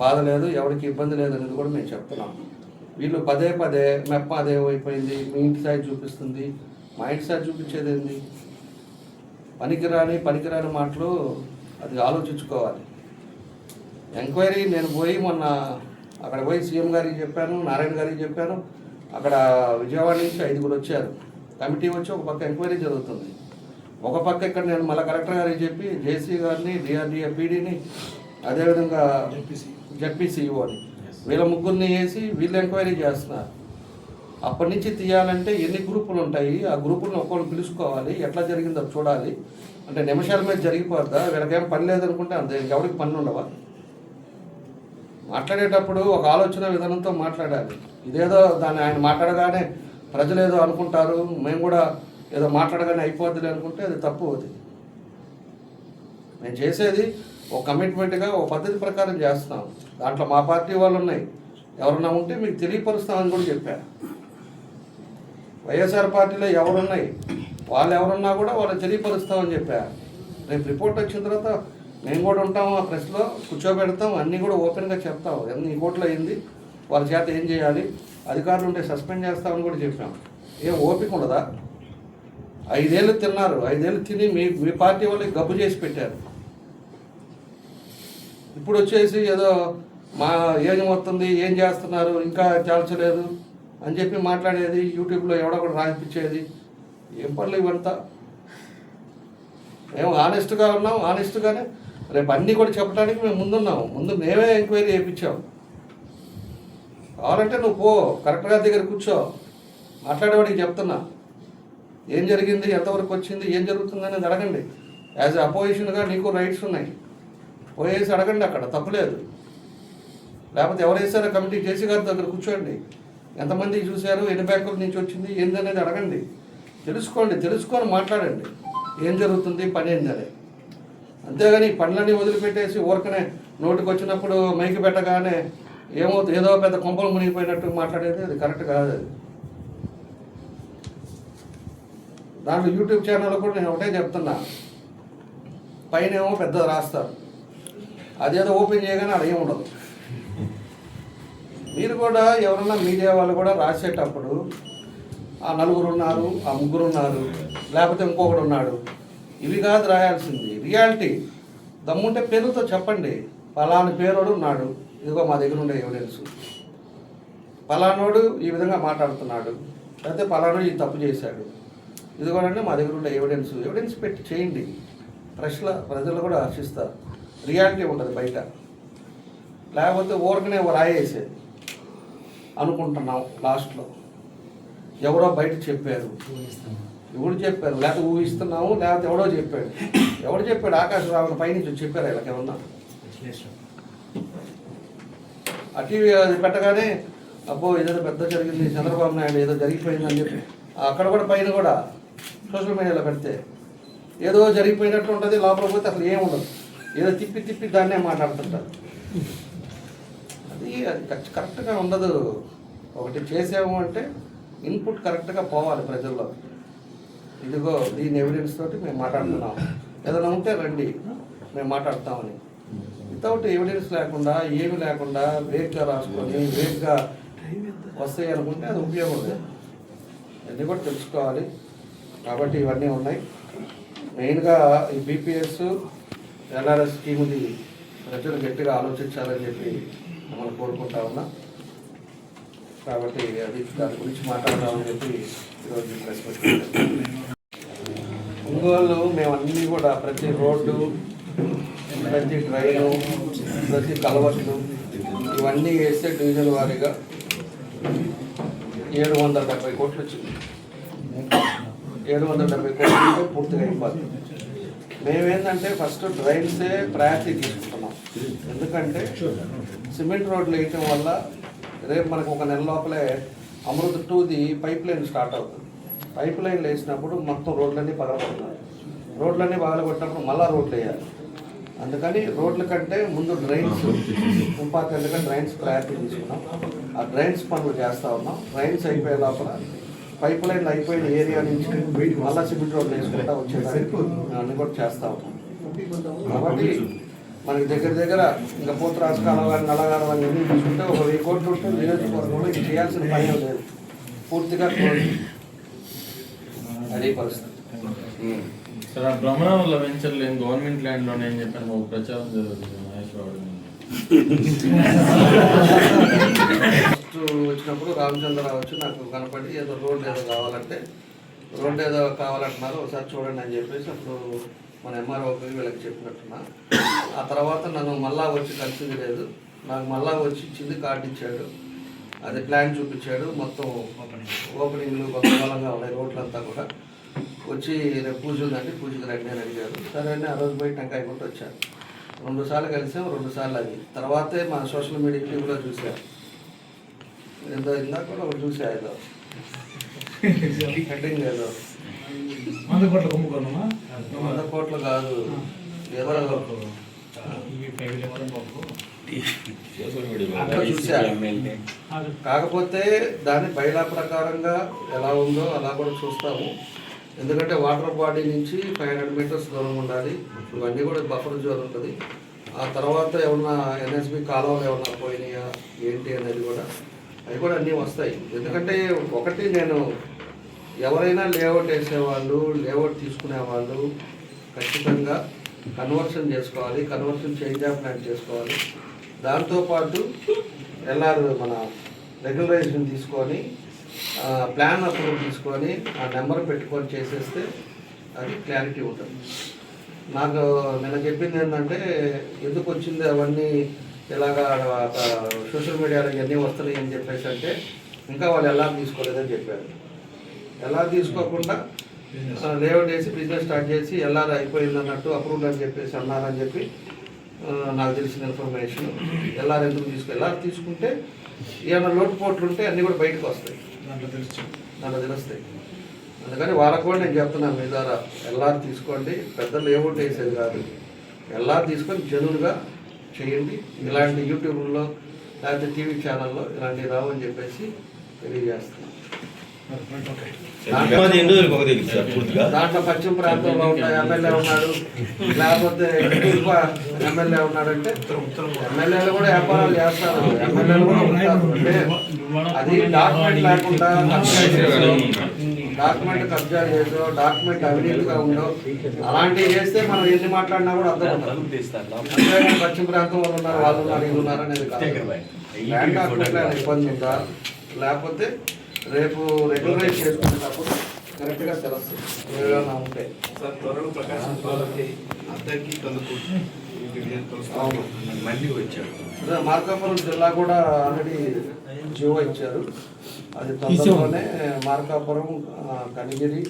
బాధ లేదు, ఎవరికి ఇబ్బంది లేదు అనేది కూడా మేము చెప్తున్నాం. వీళ్ళు పదే మెప్ప అదేమైపోయింది, మీ ఇంటి సైడ్ చూపిస్తుంది, మా ఇంటి సైడ్ చూపించేది ఏంది? పనికిరాని మాటలు అది ఆలోచించుకోవాలి. ఎంక్వైరీ నేను పోయి మొన్న అక్కడ పోయి సీఎం గారికి చెప్పాను, నారాయణ గారికి చెప్పాను. అక్కడ విజయవాడ నుంచి 5 వచ్చారు. కమిటీ వచ్చి ఒక పక్క ఎంక్వైరీ జరుగుతుంది, ఒక పక్క ఇక్కడ నేను మళ్ళీ కలెక్టర్ గారికి చెప్పి జేసీ గారిని, డిఆర్డిఏ పీడీని, అదేవిధంగా జడ్పీసీఓని వీళ్ళ ముగ్గురిని వేసి వీళ్ళు ఎంక్వైరీ చేస్తున్నారు. అప్పటి నుంచి తీయాలంటే ఎన్ని గ్రూపులు ఉంటాయి, ఆ గ్రూపులను ఒక్కొక్కరు పిలుచుకోవాలి, ఎట్లా జరిగిందో చూడాలి. అంటే నిమిషాల మీద జరిగిపోద్దా? వీళ్ళకేం పని లేదనుకుంటే అంతే, ఎవరికి పని ఉండవా? మాట్లాడేటప్పుడు ఒక ఆలోచన విధానంతో మాట్లాడాలి. ఇదేదో దాన్ని ఆయన మాట్లాడగానే ప్రజలు ఏదో అనుకుంటారు, మేము కూడా ఏదో మాట్లాడగానే అయిపోద్ది అనుకుంటే అది తప్పు. అది మేము చేసేది ఒక కమిట్మెంట్గా ఒక పద్ధతి ప్రకారం చేస్తున్నాం. దాంట్లో మా పార్టీ వాళ్ళు ఉన్నాయి, ఎవరన్నా ఉంటే మీకు తెలియపరుస్తామని కూడా చెప్పారు. వైఎస్ఆర్ పార్టీలో ఎవరున్నాయి, వాళ్ళు ఎవరున్నా కూడా వాళ్ళు తెలియపరుస్తామని చెప్పారు. రేపు రిపోర్ట్ వచ్చిన తర్వాత మేము కూడా ఉంటాము, ఆ ప్రెస్లో కూర్చోబెడతాం, అన్నీ కూడా ఓపెన్గా చెప్తాం. ఎన్ని కోట్లు అయింది, వాళ్ళ చేత ఏం చేయాలి, అధికారులు ఉంటే సస్పెండ్ చేస్తామని కూడా చెప్పాం. ఏం ఓపిక ఉండదా? 5 ఏళ్ళు తిన్నారు, 5 ఏళ్ళు తిని మీ పార్టీ వాళ్ళకి గబ్బు చేసి పెట్టారు. ఇప్పుడు వచ్చేసి ఏదో మా ఏం వస్తుంది, ఏం చేస్తున్నారు, ఇంకా చాల్చలేదు అని చెప్పి మాట్లాడేది, యూట్యూబ్లో ఎవడో కూడా రాయిపించేది. ఏం పనులు ఇవంతా? మేము ఆనెస్ట్గా ఉన్నాం, ఆనెస్ట్గానే రేపు అన్నీ కూడా చెప్పడానికి మేము ముందున్నాము. ముందు మేమే ఎంక్వైరీ చేయించాం. కావాలంటే నువ్వు పో, కరెక్ట్గా దగ్గర కూర్చో, మాట్లాడేవాడికి చెప్తున్నా ఏం జరిగింది, ఎంతవరకు వచ్చింది, ఏం జరుగుతుంది అనేది అడగండి. యాజ్ ఎ అపోజిషన్గా నీకు రైట్స్ ఉన్నాయి, పోయేసి అడగండి, అక్కడ తప్పులేదు. లేకపోతే ఎవరు వేసారో కమిటీ జేసీ గారి దగ్గర కూర్చోండి, ఎంతమంది చూశారు, ఎన్ని బ్యాంకుల నుంచి వచ్చింది, ఏందనేది అడగండి, తెలుసుకోండి, తెలుసుకొని మాట్లాడండి ఏం జరుగుతుంది, పని ఏందని. అంతేగాని పనులన్నీ వదిలిపెట్టేసి ఊరకనే నోటికి వచ్చినప్పుడు మైకి పెట్టగానే ఏమవుతుంది, ఏదో పెద్ద కొంపలు మునిగిపోయినట్టు మాట్లాడేది అది కరెక్ట్ కాదు. అది దాంట్లో యూట్యూబ్ ఛానల్లో కూడా నేను ఒకటే చెప్తున్నా, పైన ఏమో పెద్దది రాస్తారు, అదేదో ఓపెన్ చేయగానే అది ఏమి ఉండదు. మీరు కూడా ఎవరన్నా మీడియా వాళ్ళు కూడా రాసేటప్పుడు ఆ 4 ఉన్నారు, ఆ 3 ఉన్నారు, లేకపోతే ఇంకొకడు ఉన్నాడు, ఇవి కాదు రాయాల్సింది. రియాలిటీ దమ్ముంటే పేరుతో చెప్పండి, పలాని పేరోడు ఉన్నాడు, ఇదిగో మా దగ్గర ఉండే ఎవిడెన్స్, పలానోడు ఈ విధంగా మాట్లాడుతున్నాడు, లేకపోతే పలానోడు ఈ తప్పు చేశాడు, ఇదిగోనండి మా దగ్గర ఉండే ఎవిడెన్స్ పెట్టి చేయండి. ప్రజలు కూడా హర్షిస్తారు, రియాలిటీ ఉండదు బయట. లేకపోతే ఊరకనే రాయేసేది అనుకుంటున్నాం, లాస్ట్లో ఎవరో బయట చెప్పారు, ఎవరు చెప్పారు, లేకపోతే ఊహిస్తున్నాము, లేకపోతే ఎవడో చెప్పాడు. ఎవడు చెప్పాడు? ఆకాశరావుని పైనుంచి చెప్పారు వీళ్ళకి ఏమన్నా? ఆ టీవీ అది పెట్టగానే అబ్బో ఏదో పెద్ద జరిగింది, చంద్రబాబు నాయుడు ఏదో జరిగిపోయిందని చెప్పి అక్కడ కూడా పైన కూడా సోషల్ మీడియాలో పెడితే ఏదో జరిగిపోయినట్టు ఉంటుంది, లోపల పోతే అసలు ఏముండదు, ఏదో తిప్పి దాన్నే మాట్లాడుతుంటారు. అది కరెక్ట్గా ఉండదు. ఒకటి చేసాము అంటే ఇన్పుట్ కరెక్ట్గా పోవాలి ప్రజల్లో. ఇదిగో దీని ఎవిడెన్స్ తోటి మేము మాట్లాడుతున్నాం, ఏదైనా ఉంటే రండి మేము మాట్లాడతామని. వితౌట్ ఎవిడెన్స్ లేకుండా, ఏమి లేకుండా వేగ్గా రాసుకొని వేగ్గా వస్తాయి అనుకుంటే అది ఉపయోగం లేదు. ఇవన్నీ కూడా తెలుసుకోవాలి. కాబట్టి ఇవన్నీ ఉన్నాయి. మెయిన్గా ఈ బీపీఎస్ ఎల్ఆర్ఎస్ స్కీముది ప్రజలు గట్టిగా ఆలోచించాలని చెప్పి మనం కోరుకుంటా ఉన్నా. కాబట్టి అది దాని గురించి మాట్లాడదామని చెప్పి ఈరోజు ప్రెస్ మీట్. ఒంగోలు మేము అన్నీ కూడా ప్రతి రోడ్డు, ప్రతి డ్రైను, ప్రతి కలవట్లు ఇవన్నీ వేస్తే డివిజన్ వారీగా 770 కోట్లు వచ్చింది. 770 కోట్లు పూర్తిగా అయిపోతుంది. మేమేంటంటే ఫస్ట్ డ్రైన్సే ప్రయారిటీ తీసుకుంటున్నాం. ఎందుకంటే సిమెంట్ రోడ్లు వేయటం వల్ల రేపు మనకు ఒక నెల లోపలే అమృత్ 2ది పైప్ లైన్ స్టార్ట్ అవుతుంది. పైప్ లైన్లు వేసినప్పుడు మొత్తం రోడ్లన్నీ పగలగొట్టాలి. రోడ్లన్నీ పగలగొట్టినప్పుడు మళ్ళీ రోడ్లు వేయాలి. అందుకని రోడ్ల కంటే ముందు డ్రైన్స్ ఇంపార్టెంట్గా డ్రైన్స్ ప్రయారిటీ తీసుకున్నాం. ఆ డ్రైన్స్ పనులు చేస్తూ ఉన్నాం. డ్రైన్స్ అయిపోయే లోపల పైప్ లైన్లు అయిపోయిన ఏరియా నుంచి మళ్ళీ సిమెంట్ రోడ్లు వేసుకుంటా వచ్చేసరికి అన్నీ కూడా చేస్తూ ఉన్నాం. కాబట్టి మనకి దగ్గర ఇంకా పూతరాజు కాలం కానీ నల్లగాలం అని అన్నీ తీసుకుంటే ఒక 1000 కోట్లు ఉంటే నియోజకవర్గంలో ఇది చేయాల్సిన పని లేదు, పూర్తిగా అదే పరిస్థితి. సార్, ఆ భ్రమణంలో వెంచర్ లేని గవర్నమెంట్ ల్యాండ్లోనే ఏం చెప్పాను ఒక ప్రచారం జరుగుతుంది మహేష్ రావు. ఫస్ట్ వచ్చినప్పుడు రామచంద్రరావు వచ్చి నాకు కనపడి ఏదో రోడ్డు ఏదో కావాలంటున్నారు ఒకసారి చూడండి అని చెప్పేసి అప్పుడు మన ఎంఆర్ఓకి వీళ్ళకి చెప్పినట్టున్నా. ఆ తర్వాత నన్ను మళ్ళా వచ్చి కలిసింది లేదు, నాకు మళ్ళా వచ్చి ఇచ్చింది, కార్డు ఇచ్చాడు, అది ప్లాన్ చూపించాడు, మొత్తం ఓపెనింగ్లు గొప్పలంగా ఉన్నాయి రోడ్లంతా కూడా. వచ్చి రేపు పూజ ఉందంటే పూజకి రండి అని అడిగారు. సరే అని ఆ రోజు పోయి టెంకాయ కొట్టి వచ్చాను. 2 సార్లు కలిసాం, 2 సార్లు అది. తర్వాతే మన సోషల్ మీడియా టీవీలో చూసాను, ఏదో ఇందాక కూడా ఒకటి చూసా, ఏదో హెడ్డింగ్ ఏదో 100 కోట్ల కుంభకోణమా? 100 కోట్లు కాదు, ఏదో చూసా. కాకపోతే దాని బయలా ప్రకారంగా ఎలా ఉందో అలా కూడా చూస్తాము. ఎందుకంటే వాటర్ బాడీ నుంచి 500 మీటర్స్ దూరం ఉండాలి, ఇవన్నీ కూడా బఫర్ జోన్ ఉంటుంది. ఆ తర్వాత ఏమన్నా ఎన్ఎస్బి కాలువలు ఏమన్నా పోయినాయా ఏంటి అనేది కూడా, అవి కూడా అన్నీ వస్తాయి. ఎందుకంటే ఒకటి, నేను ఎవరైనా లేఅవుట్ వేసేవాళ్ళు, లేఅవుట్ తీసుకునేవాళ్ళు ఖచ్చితంగా కన్వర్షన్ చేసుకోవాలి, కన్వర్షన్ చేంజ్ ఆఫ్ ప్లాన్ చేసుకోవాలి. దాంతోపాటు ఎల్ఆర్ మన రెగ్యులరైజేషన్ తీసుకొని ప్లాన్ అప్రూవల్ తీసుకొని ఆ నెంబర్ పెట్టుకొని చేసేస్తే అది క్లారిటీ ఉంటుంది. నాకు నిన్న చెప్పింది ఏంటంటే, ఎందుకు వచ్చింది అవన్నీ ఇలాగా సోషల్ మీడియాలో ఇవన్నీ వస్తున్నాయి అని చెప్పేసి అంటే, ఇంకా వాళ్ళు ఎలా తీసుకోలేదని చెప్పారు. ఎలా తీసుకోకుండా లేఅవుట్ వేసి బిజినెస్ స్టార్ట్ చేసి ఎల్ఆర్ అయిపోయింది అన్నట్టు అప్రూవల్ అని చెప్పేసి అన్నారని చెప్పి నాకు తెలిసిన ఇన్ఫర్మేషన్. ఎల్ఆర్ ఎందుకు ఎల్ఆర్ తీసుకుంటే ఏమైనా లోటుపోట్లు ఉంటే అన్నీ కూడా బయటకు వస్తాయి, దాంట్లో తెలుస్తాయి. అందుకని వాళ్ళకు కూడా నేను చెప్తున్నాను మీ ద్వారా, ఎల్ఆర్ తీసుకోండి, పెద్ద లేఅవుట్ వేసేది కాదు, ఎల్ఆర్ తీసుకొని జనులుగా చేయండి. ఇలాంటి యూట్యూబ్లో లేకపోతే టీవీ ఛానల్లో ఇలాంటివి రావు అని చెప్పేసి తెలియజేస్తున్నాను. దాంట్లో పశ్చిమ ప్రాంతంలో ఉన్న ఎమ్మెల్యే ఉన్నాడు, లేకపోతే తూర్పు ఎమ్మెల్యే ఉన్నాడంటే ఎమ్మెల్యేలు కూడా వ్యాపారాలు చేస్తారు, ఎమ్మెల్యేలు కూడా ఉంటారు. అంటే అది డాక్యుమెంట్ లేకుండా డాక్యుమెంట్ కబ్జా చేసో, డాక్యుమెంట్ అవినీతిగా ఉండో, అలాంటివి చేస్తే మనం ఎన్ని మాట్లాడినా కూడా అర్థం ఉంటుంది. అంతేగాని పశ్చిమ ప్రాంతం వాళ్ళు ఉన్నారు, వాళ్ళు ఉన్నారు, వీళ్ళు ఉన్నారు అనేది కాదు. ల్యాండ్ డాక్యుమెంట్లో ఇబ్బంది ఉందా, లేకపోతే రేపు రెగ్యులరైజ్ చేసుకునేటప్పుడు కరెక్ట్గా తెలుస్తుంది ఏమైనా ఉంటే. అవును, మార్కాపురం జిల్లా కూడా ఆల్రెడీ జియో ఇచ్చారు, అది తొందరలోనే. మార్కాపురం, కనిగిరి,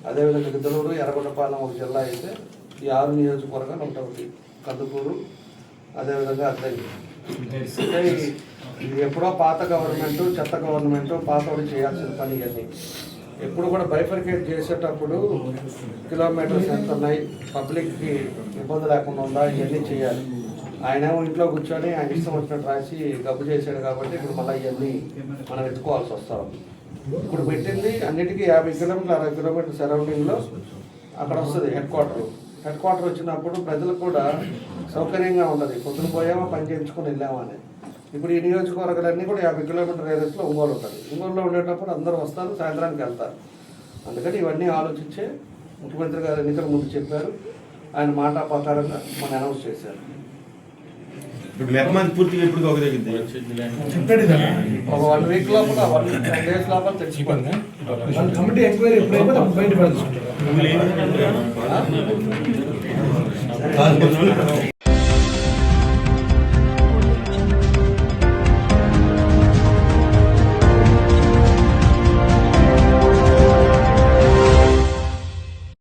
అదేవిధంగా గిద్దలూరు, ఎర్రగొండపాలెం ఒక జిల్లా అయితే ఈ 6 నియోజకవర్గాలు ఒకటి, కందుకూరు, అదేవిధంగా అద్దెకి. అంటే ఇది ఎప్పుడో పాత గవర్నమెంట్, చెత్త గవర్నమెంట్, పాతోడు చేయాల్సిన పని. ఇవన్నీ ఎప్పుడు కూడా బైఫర్కేట్ చేసేటప్పుడు కిలోమీటర్స్ ఎంత ఉన్నాయి, పబ్లిక్కి ఇబ్బంది లేకుండా ఉందా, ఇవన్నీ చేయాలి. ఆయనేమో ఇంట్లో కూర్చొని ఆయన ఇష్టం వచ్చినట్టు రాసి గబ్బు చేశాడు కాబట్టి ఇప్పుడు మళ్ళీ ఇవన్నీ మనం ఎత్తుకోవాల్సి వస్తాం. ఇప్పుడు పెట్టింది అన్నిటికీ 50 కిలోమీటర్లు 60 కిలోమీటర్ సరౌండింగ్లో అక్కడ వస్తుంది హెడ్ క్వార్టర్ వచ్చినప్పుడు ప్రజలకు కూడా సౌకర్యంగా ఉండదు. పొద్దున పోయామా పని చేయించుకొని వెళ్ళామా అని. ఇప్పుడు ఈ నియోజకవర్గాలన్నీ కూడా 50 కిలోమీటర్ రేడియస్లో ఒంగోలు ఉంటుంది. ఒంగోలులో ఉండేటప్పుడు అందరూ వస్తారు, సాయంత్రానికి వెళ్తారు. అందుకని ఇవన్నీ ఆలోచించే ముఖ్యమంత్రి గారు ఎన్నికల ముందు చెప్పారు, ఆయన మాట ప్రకారంగా మనం అనౌన్స్ చేశారు. పూర్తిగా ఇప్పుడు ఒక 1 వీక్ లోపల 10 days లోపల తెచ్చిపోయింది. కమిటీ ఎంక్వైరీ ఎప్పుడైతే బయట పడుతుంది.